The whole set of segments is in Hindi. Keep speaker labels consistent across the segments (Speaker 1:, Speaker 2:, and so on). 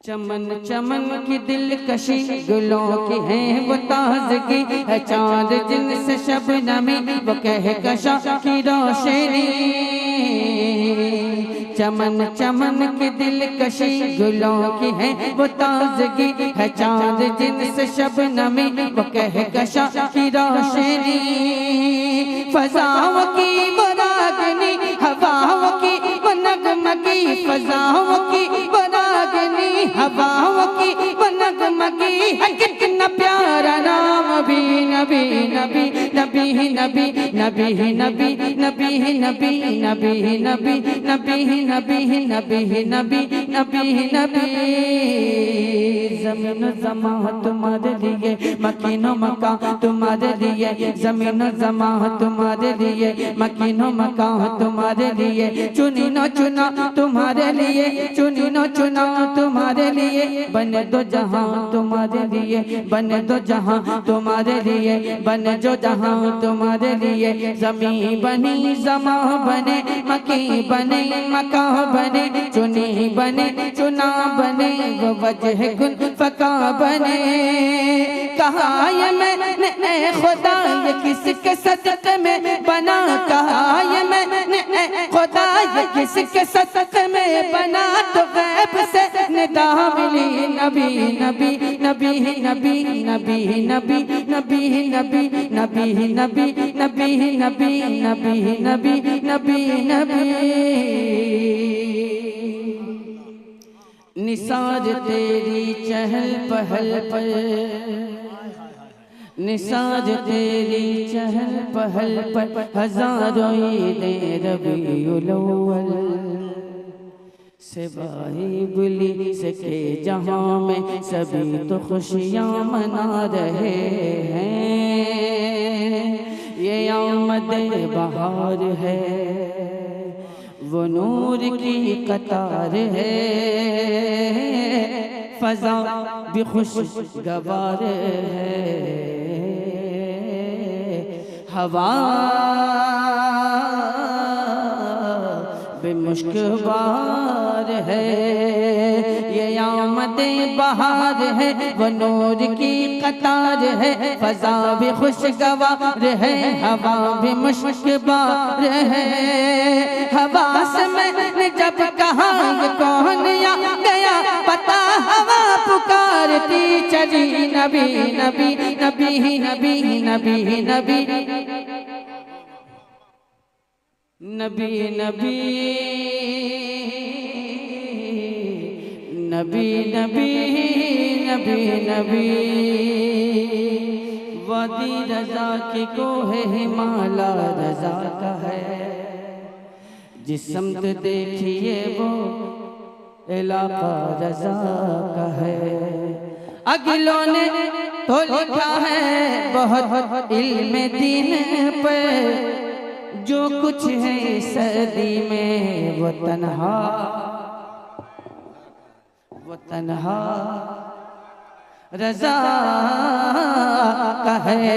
Speaker 1: चमन चमन की दिलकशी गुलों की है वो ताजगी है, चांद जिनसे शबनमी वो कहकशा की रोशनी। चमन चमन की दिलकशी गुलों की है वो ताजगी है, चांद जिनसे शबनमी वो कहकशा की रोशनी। फज़ाओं की वो रागनी हवाओं की वो नगमगी, फज़ाओं की वो रागनी हवाओं की वो नगमगी है, कितना प्यारा नाम भी नबी नबी नबी नबी नबी नबी नबी नबी नबी नबी नबी नबी नबी नबी नबी नबी। ज़मीन ज़मा तुम्हारे लिए, मकीनो मका तुम्हारे लिए, ज़मीन ज़मा तुम्हारे लिए, मकीनो मका तुम्हारे लिए, चुनी न चुना तुम्हारे लिए, चुनी न चुना तुम्हारे लिए, बने दो जहां तुम्हारे लिए, बने दो जहां तुम्हारे लिए, बने जो जहां तुम्हारे लिए। ज़मी बनी ज़मा बने, मकी बने मका बने, चुनी बने चुना बने, वो वजह गुल फका बने। कहा ये मैंने खुदा ये किसके सदक़े में बना, कहा ये मैंने खुदा ये किसके सदक़े में बना, तो गैब से निदा मिली नबी नबी नबी नबी नबी नबी नबी नबी नबी नबी नबी नबी नबी नबी नबी नबी। निसार तेरी चहल पहल पर, निसार तेरी चहल पहल पर, हजारों ईदें रबीउल अव्वल। सिवाए बुली सके जहां में सभी तो खुशियां मना रहे हैं, ये आमद बहार है, वो नूर की कतार है, फजा भी खुशगवार है, हवा बेमुश्कबार है, ये आमद बहार है, वो नूर की कतार है, फजा भी खुशगवार है, हवा भी मुश्कबार है। हवा से मैंने जब कहा ये कौन आ गया, पता हवा पुकारती चली, नबी नबी नबी नबी नबी नबी नबी नबी नबी नबी नबी नबी। वादी रजा की कोहे हिमाला रजा का है, जिस समत देखिए वो इलाका रजा का है। अगलों ने तो लिखा है बहुत इल्म दीन पर, जो कुछ है सदी में वो तन्हा रजा का है,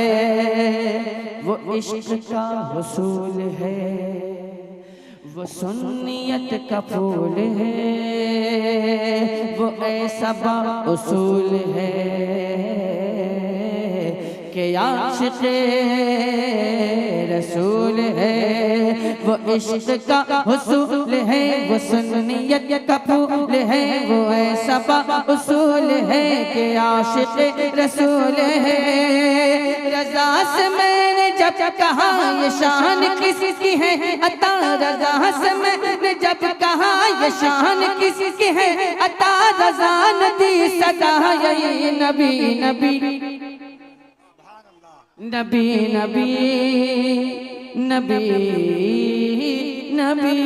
Speaker 1: वो इश्क का हुसूल है, वो सुन्नियत का फूल है, वो ऐसा बा उसूल है कि आशिक़े रसूल है, वो इश्क का हुसूल है, वो सुन्नियत का फूल है, वो ऐसा बा उसूल है कि आशिक़े रसूल है। रज़ा से मैंने जब कहा ये शान किसकी है अता, रज़ा से मैंने जब कहा ये शान किसकी है अता, रज़ा ने दी सदा ये नबी नबी नबी नबी नबी नबी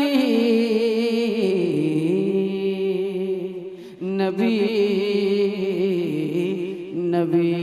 Speaker 1: नबी नबी।